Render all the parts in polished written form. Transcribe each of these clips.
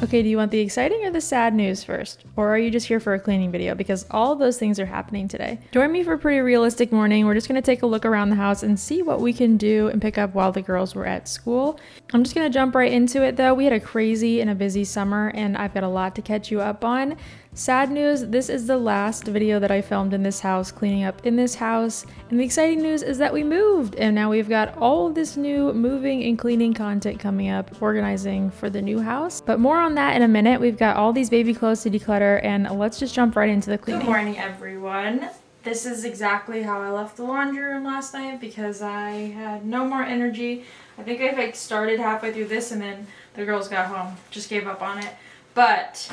Okay, do you want the exciting or the sad news first? Or are you just here for a cleaning video? Because all of those things are happening today. Join me for a pretty realistic morning. We're just gonna take a look around the house and see what we can do and pick up while the girls were at school. I'm just gonna jump right into it though. We had a crazy and a busy summer and I've got a lot to catch you up on. Sad news, this is the last video that I filmed in this house, cleaning up in this house. And the exciting news is that we moved and now we've got all of this new moving and cleaning content coming up, organizing for the new house. But more on that in a minute. We've got all these baby clothes to declutter and let's just jump right into the cleaning. Good morning, everyone. This is exactly how I left the laundry room last night because I had no more energy. I think I started halfway through this and then the girls got home, just gave up on it. But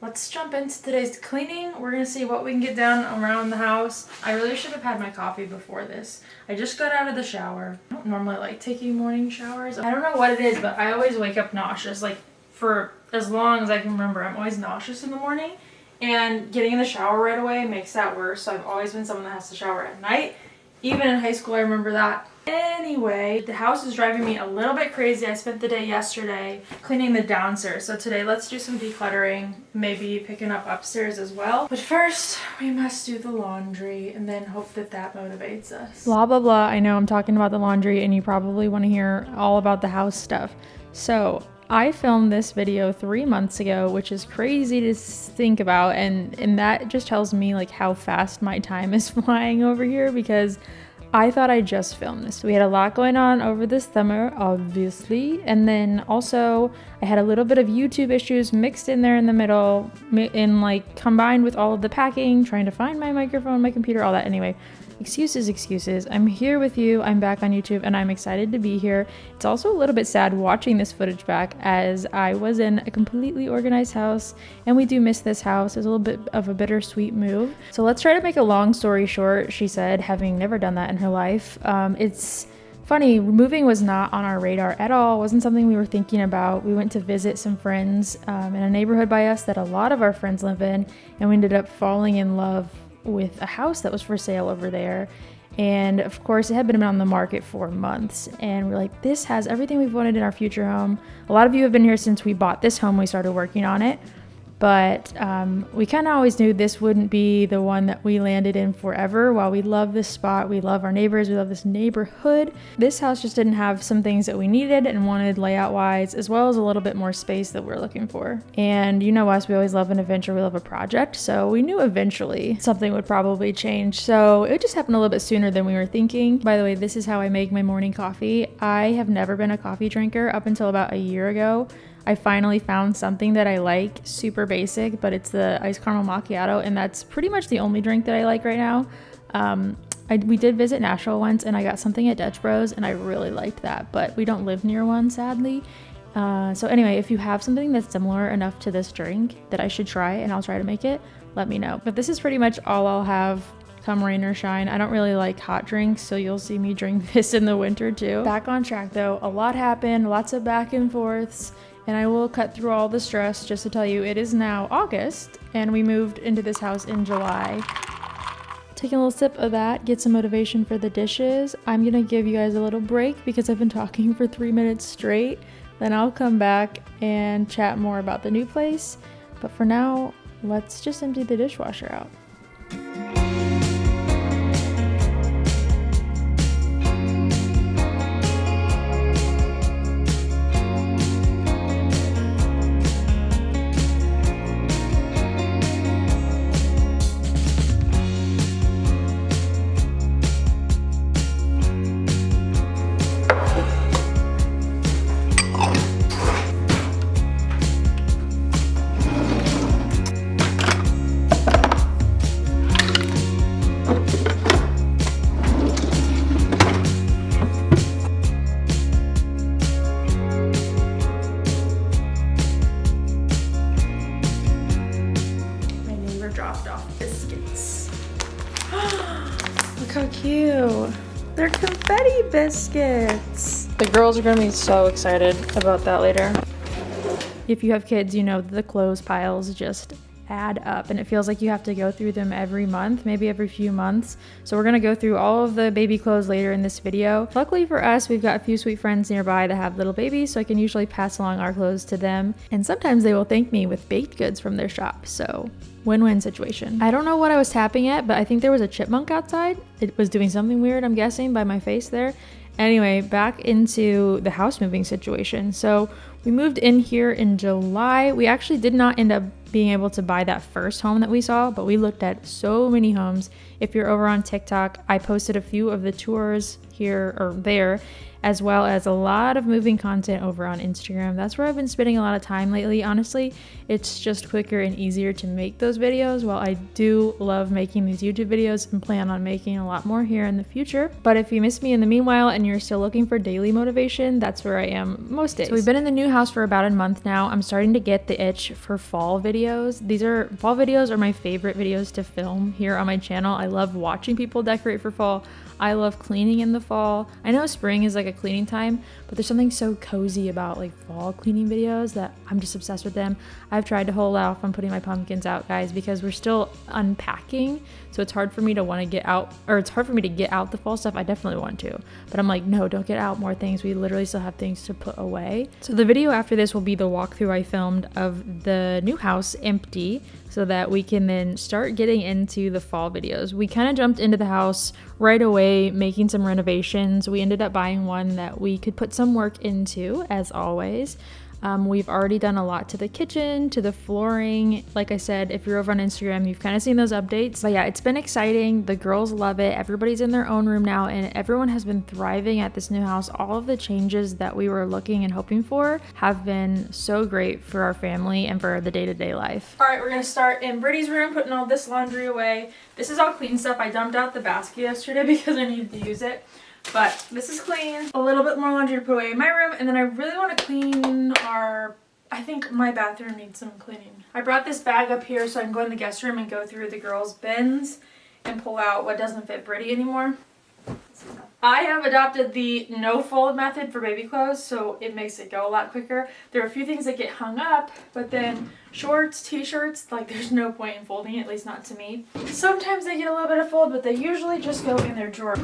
let's jump into today's cleaning. We're gonna see what we can get done around the house. I really should have had my coffee before this. I just got out of the shower. I don't normally like taking morning showers. I don't know what it is, but I always wake up nauseous. Like for as long as I can remember, I'm always nauseous in the morning. And getting in the shower right away makes that worse. So I've always been someone that has to shower at night. Even in high school, I remember that. Anyway, the house is driving me a little bit crazy. I spent the day yesterday cleaning the downstairs. So today let's do some decluttering, maybe picking up upstairs as well. But first, we must do the laundry and then hope that that motivates us. Blah, blah, blah. I know I'm talking about the laundry and you probably want to hear all about the house stuff. So I filmed this video 3 months ago, which is crazy to think about. And that just tells me like how fast my time is flying over here because I thought I just filmed this. We had a lot going on over this summer, obviously. And then also I had a little bit of YouTube issues mixed in there in the middle and like combined with all of the packing, trying to find my microphone, my computer, all that. Anyway, excuses. I'm here with you. I'm back on YouTube and I'm excited to be here. It's also a little bit sad watching this footage back as I was in a completely organized house and we do miss this house. It's a little bit of a bittersweet move. So let's try to make a long story short, she said, having never done that in her life. It's funny, moving was not on our radar at all. It wasn't something we were thinking about. We went to visit some friends in a neighborhood by us that a lot of our friends live in and we ended up falling in love with a house that was for sale over there. And of course it had been on the market for months and we're like, this has everything we've wanted in our future home. A lot of you have been here since we bought this home. We started working on it, but we kind of always knew this wouldn't be the one that we landed in forever. While we love this spot, we love our neighbors, we love this neighborhood, this house just didn't have some things that we needed and wanted layout wise, as well as a little bit more space that we're looking for. And you know us, we always love an adventure, we love a project, so we knew eventually something would probably change. So it just happened a little bit sooner than we were thinking. By the way, this is how I make my morning coffee. I have never been a coffee drinker up until about a year ago. I finally found something that I like, super basic, but it's the iced caramel macchiato, and that's pretty much the only drink that I like right now. We did visit Nashville once, and I got something at Dutch Bros, and I really liked that, but we don't live near one, sadly. So anyway, if you have something that's similar enough to this drink that I should try, and I'll try to make it, let me know. But this is pretty much all I'll have come rain or shine. I don't really like hot drinks, so you'll see me drink this in the winter too. Back on track though, a lot happened, lots of back and forths. And I will cut through all the stress just to tell you it is now August and we moved into this house in July. Taking a little sip of that, get some motivation for the dishes. I'm gonna give you guys a little break because I've been talking for 3 minutes straight. Then I'll come back and chat more about the new place. But for now, let's just empty the dishwasher out. How cute. They're confetti biscuits. The girls are gonna be so excited about that later. If you have kids, you know that the clothes piles just add up, and it feels like you have to go through them every month, maybe every few months. So we're gonna go through all of the baby clothes later in this video. Luckily for us, we've got a few sweet friends nearby that have little babies, so I can usually pass along our clothes to them, and sometimes they will thank me with baked goods from their shop. So win-win situation. I don't know what I was tapping at, but I think there was a chipmunk outside. It was doing something weird, I'm guessing, by my face there. Anyway, back into the house moving situation. So we moved in here in July. We actually did not end up being able to buy that first home that we saw, but we looked at so many homes. If you're over on TikTok, I posted a few of the tours here or there, as well as a lot of moving content over on Instagram. That's where I've been spending a lot of time lately. Honestly, it's just quicker and easier to make those videos. While I do love making these YouTube videos and plan on making a lot more here in the future. But if you miss me in the meanwhile and you're still looking for daily motivation, that's where I am most days. So we've been in the new house for about a month now. I'm starting to get the itch for fall videos. Fall videos are my favorite videos to film here on my channel. I love watching people decorate for fall. I love cleaning in the fall. I know spring is like a cleaning time, but there's something so cozy about like fall cleaning videos that I'm just obsessed with them. I've tried to hold off on putting my pumpkins out, guys, because we're still unpacking. So it's hard for me to want to get out, or it's hard for me to get out the fall stuff. I definitely want to, but I'm like, no, don't get out more things. We literally still have things to put away. So the video after this will be the walkthrough I filmed of the new house empty, so that we can then start getting into the fall videos. We kind of jumped into the house right away, making some renovations. We ended up buying one that we could put some work into, as always. We've already done a lot to the kitchen, to the flooring. Like I said, if you're over on Instagram, you've kind of seen those updates. But yeah, it's been exciting. The girls love it. Everybody's in their own room now, and everyone has been thriving at this new house. All of the changes that we were looking and hoping for have been so great for our family and for the day-to-day life. All right, we're gonna start in Brittany's room, putting all this laundry away. This is all clean stuff. I dumped out the basket yesterday because I needed to use it. But this is clean. A little bit more laundry to put away in my room, and then I really want to clean I think my bathroom needs some cleaning. I brought this bag up here so I can go in the guest room and go through the girls' bins and pull out what doesn't fit Britty anymore. I have adopted the no fold method for baby clothes, so it makes it go a lot quicker. There are a few things that get hung up, but then shorts, t-shirts, like there's no point in folding it, at least not to me. Sometimes they get a little bit of fold, but they usually just go in their drawer.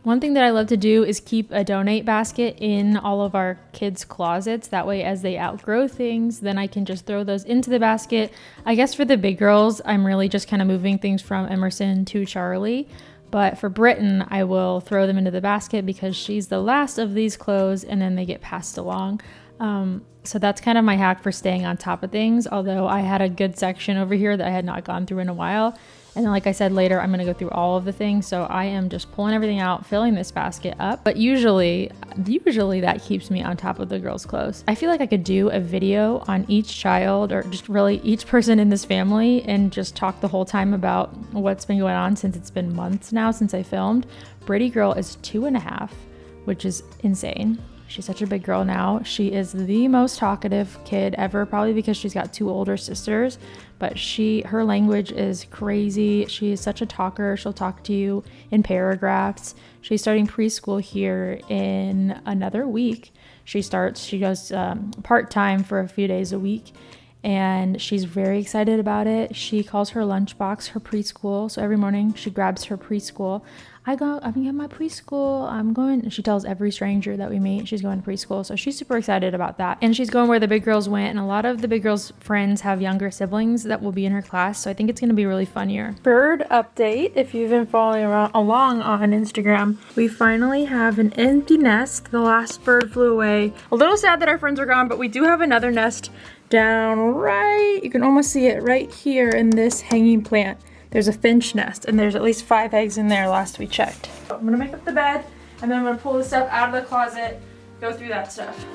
One thing that I love to do is keep a donate basket in all of our kids' closets. That way, as they outgrow things, then I can just throw those into the basket. I guess for the big girls, I'm really just kind of moving things from Emerson to Charlie. But for Britton, I will throw them into the basket because she's the last of these clothes, and then they get passed along. So that's kind of my hack for staying on top of things. Although I had a good section over here that I had not gone through in a while. And then, like I said, later I'm going to go through all of the things. So I am just pulling everything out, filling this basket up. But usually that keeps me on top of the girls' clothes. I feel like I could do a video on each child, or just really each person in this family, and just talk the whole time about what's been going on, since it's been months now since I filmed. Britty girl is 2.5, which is insane. She's such a big girl now. She is the most talkative kid ever, probably because she's got 2 older sisters, but her language is crazy. She is such a talker. She'll talk to you in paragraphs. She's starting preschool here in another week. She goes part-time for a few days a week, and she's very excited about it. She calls her lunchbox her preschool. So every morning she grabs her preschool. I'm going to get my preschool. She tells every stranger that we meet she's going to preschool. So she's super excited about that. And she's going where the big girls went. And a lot of the big girls' friends have younger siblings that will be in her class. So I think it's going to be a really fun year. Bird update. If you've been following along on Instagram, we finally have an empty nest. The last bird flew away. A little sad that our friends are gone, but we do have another nest down right. You can almost see it right here in this hanging plant. There's a finch nest, and there's at least 5 eggs in there last we checked. I'm gonna make up the bed, and then I'm gonna pull the stuff out of the closet, go through that stuff.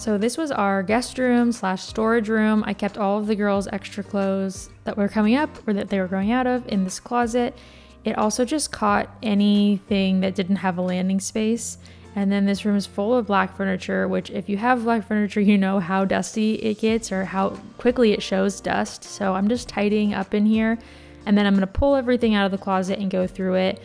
So this was our guest room slash storage room. I kept all of the girls' extra clothes that were coming up or that they were growing out of in this closet. It also just caught anything that didn't have a landing space. And then this room is full of black furniture, which if you have black furniture, you know how dusty it gets or how quickly it shows dust. So I'm just tidying up in here, and then I'm gonna pull everything out of the closet and go through it.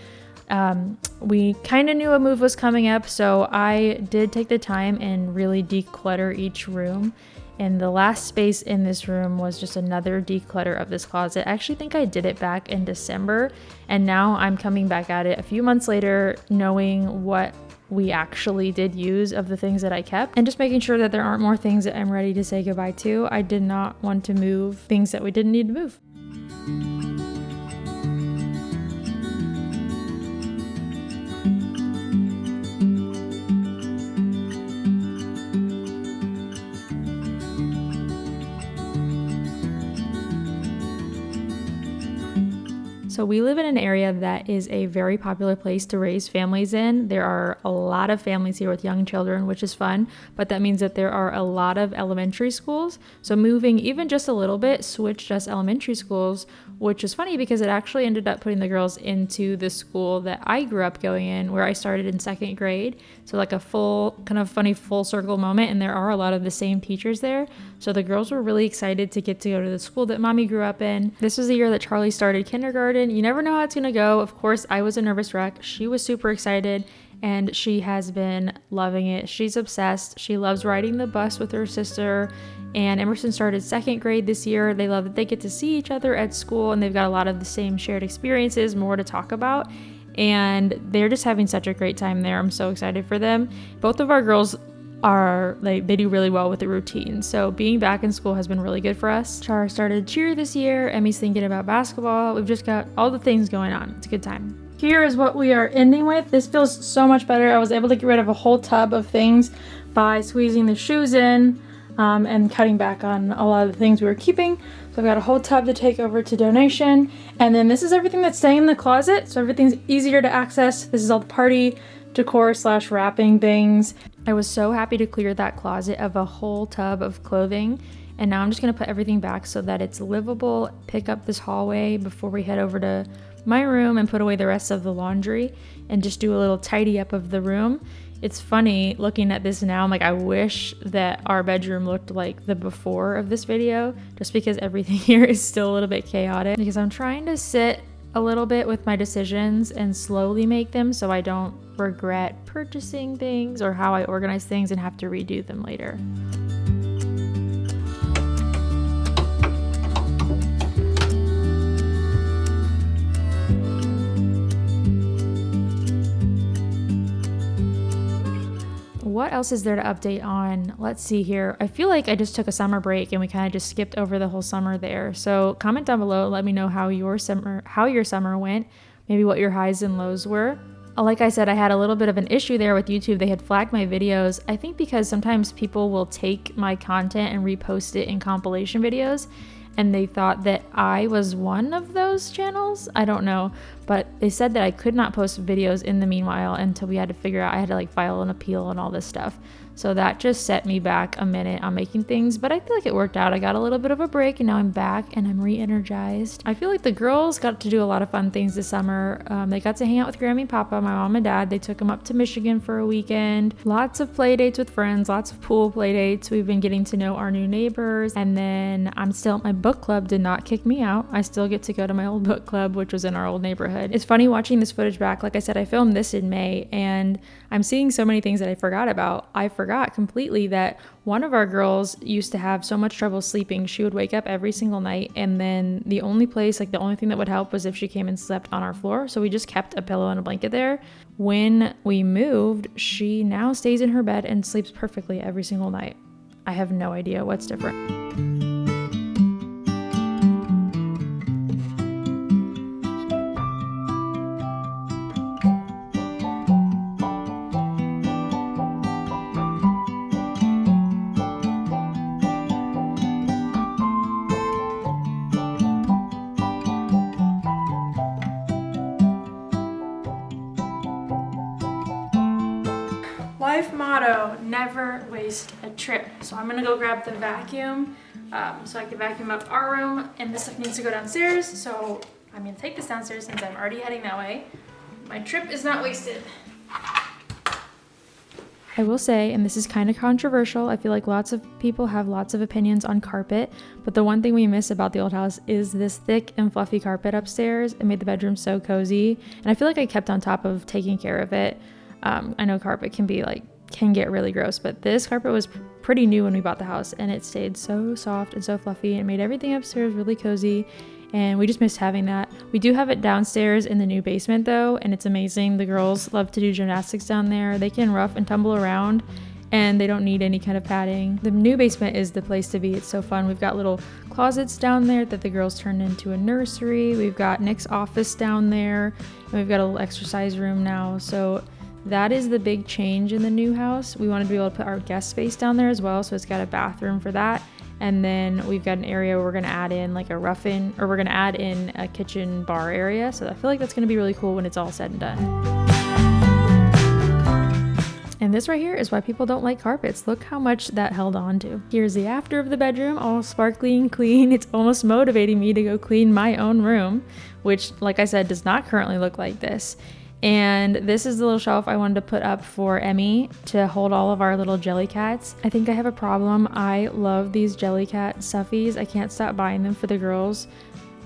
We kind of knew a move was coming up, so I did take the time and really declutter each room. And the last space in this room was just another declutter of this closet. I actually think I did it back in December, and now I'm coming back at it a few months later, knowing what we actually did use of the things that I kept, and just making sure that there aren't more things that I'm ready to say goodbye to. I did not want to move things that we didn't need to move. So we live in an area that is a very popular place to raise families in. There are a lot of families here with young children, which is fun, but that means that there are a lot of elementary schools. So moving even just a little bit switched us elementary schools, which is funny because it actually ended up putting the girls into the school that I grew up going in, where I started in 2nd grade. So like a full kind of funny full circle moment, and there are a lot of the same teachers there. So the girls were really excited to get to go to the school that mommy grew up in. This was the year that Charlie started kindergarten. You never know how it's gonna go. Of course, I was a nervous wreck. She was super excited, and she has been loving it. She's obsessed. She loves riding the bus with her sister. And Emerson started 2nd grade this year. They love that they get to see each other at school, and they've got a lot of the same shared experiences, more to talk about. And they're just having such a great time there. I'm so excited for them. Both of our girls are they do really well with the routine. So being back in school has been really good for us. Char started cheer this year. Emmy's thinking about basketball. We've just got all the things going on. It's a good time. Here is what we are ending with. This feels so much better. I was able to get rid of a whole tub of things by squeezing the shoes in and cutting back on a lot of the things we were keeping. So I've got a whole tub to take over to donation. And then this is everything that's staying in the closet. So everything's easier to access. This is all the party decor / wrapping things. I was so happy to clear that closet of a whole tub of clothing. And now I'm just gonna put everything back so that it's livable, pick up this hallway before we head over to my room and put away the rest of the laundry and just do a little tidy up of the room. It's funny looking at this now, I'm like, I wish that our bedroom looked like the before of this video, just because everything here is still a little bit chaotic, because I'm trying to sit a little bit with my decisions and slowly make them so I don't regret purchasing things or how I organize things and have to redo them later. What else is there to update on? Let's see here. I feel like I just took a summer break and we kind of just skipped over the whole summer there. So comment down below, let me know how your summer went, maybe what your highs and lows were. Like I said, I had a little bit of an issue there with YouTube. They had flagged my videos, I think because sometimes people will take my content and repost it in compilation videos, and they thought that I was one of those channels. I don't know, but they said that I could not post videos in the meanwhile until we had to figure out, I had to like file an appeal and all this stuff. So that just set me back a minute on making things, but I feel like it worked out. I got a little bit of a break and now I'm back and I'm re-energized. I feel like the girls got to do a lot of fun things this summer. They got to hang out with Grammy and Papa, my mom and dad. They took them up to Michigan for a weekend. Lots of play dates with friends, lots of pool play dates. We've been getting to know our new neighbors. And then my book club did not kick me out. I still get to go to my old book club, which was in our old neighborhood. It's funny watching this footage back. Like I said, I filmed this in May and I'm seeing so many things that I forgot about. I forgot completely that one of our girls used to have so much trouble sleeping. She would wake up every single night, and then the only thing that would help was if she came and slept on our floor. So we just kept a pillow and a blanket there. When we moved, she now stays in her bed and sleeps perfectly every single night. I have no idea what's different. Life motto, never waste waste a trip. So I'm gonna go grab the vacuum so I can vacuum up our room, and this stuff needs to go downstairs. So I'm gonna take this downstairs since I'm already heading that way. My trip is not wasted. I will say, and this is kind of controversial, I feel like lots of people have lots of opinions on carpet, but the one thing we miss about the old house is this thick and fluffy carpet upstairs. It made the bedroom so cozy, and I feel like I kept on top of taking care of it. I know carpet can get really gross, but this carpet was pretty new when we bought the house, and it stayed so soft and so fluffy, and it made everything upstairs really cozy. And we just missed having that. We do have it downstairs in the new basement though, and it's amazing. The girls love to do gymnastics down there. They can rough and tumble around, and they don't need any kind of padding. The new basement is the place to be. It's so fun. We've got little closets down there that the girls turned into a nursery. We've got Nick's office down there, and we've got a little exercise room now. So that is the big change in the new house. We wanted to be able to put our guest space down there as well, so it's got a bathroom for that. And then we've got an area where we're gonna add in like a we're gonna add in a kitchen bar area. So I feel like that's gonna be really cool when it's all said and done. And this right here is why people don't like carpets. Look how much that held on to. Here's the after of the bedroom, all sparkly and clean. It's almost motivating me to go clean my own room, which, like I said, does not currently look like this. And this is the little shelf I wanted to put up for Emmy to hold all of our little jelly cats. I think I have a problem. I love these jelly cat stuffies. I can't stop buying them for the girls.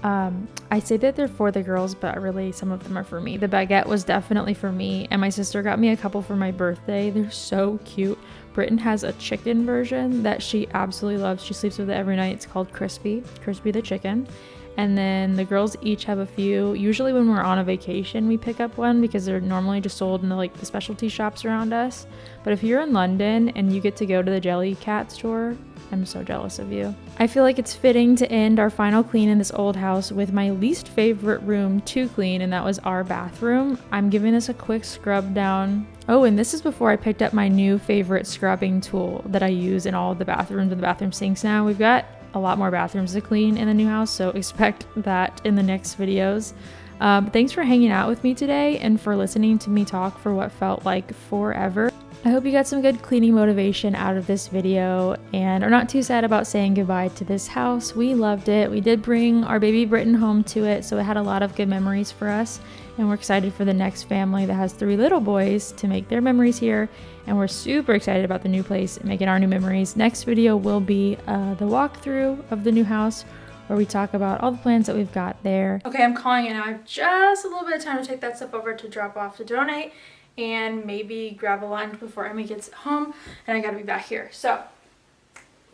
I say that they're for the girls, but really some of them are for me. The baguette was definitely for me, and my sister got me a couple for my birthday. They're so cute. Britton has a chicken version that she absolutely loves. She sleeps with it every night. It's called Crispy the chicken. And then the girls each have a few. Usually when we're on a vacation, we pick up one because they're normally just sold in the specialty shops around us. But if you're in London and you get to go to the Jelly Cat store, I'm so jealous of you. I feel like it's fitting to end our final clean in this old house with my least favorite room to clean, and that was our bathroom. I'm giving this a quick scrub down. Oh, and this is before I picked up my new favorite scrubbing tool that I use in all of the bathrooms and the bathroom sinks now. We've got a lot more bathrooms to clean in the new house, so expect that in the next videos. Thanks for hanging out with me today and for listening to me talk for what felt like forever. I hope you got some good cleaning motivation out of this video and are not too sad about saying goodbye to this house. We loved it. We did bring our baby Britton home to it, so it had a lot of good memories for us, and we're excited for the next family that has 3 little boys to make their memories here, and we're super excited about the new place and making our new memories. Next video will be the walkthrough of the new house, where we talk about all the plans that we've got there. Okay, I'm calling it now. I have just a little bit of time to take that stuff over to drop off to donate and maybe grab a lunch before Emmy gets home, and I gotta be back here. So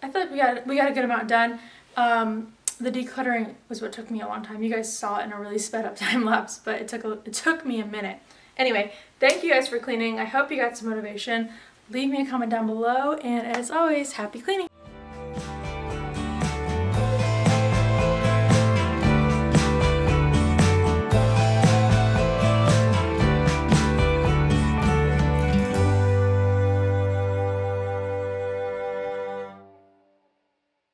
I feel like we got a good amount done. The decluttering was what took me a long time. You guys saw it in a really sped up time lapse, but it took me a minute. Anyway, thank you guys for cleaning. I hope you got some motivation. Leave me a comment down below, and as always, happy cleaning.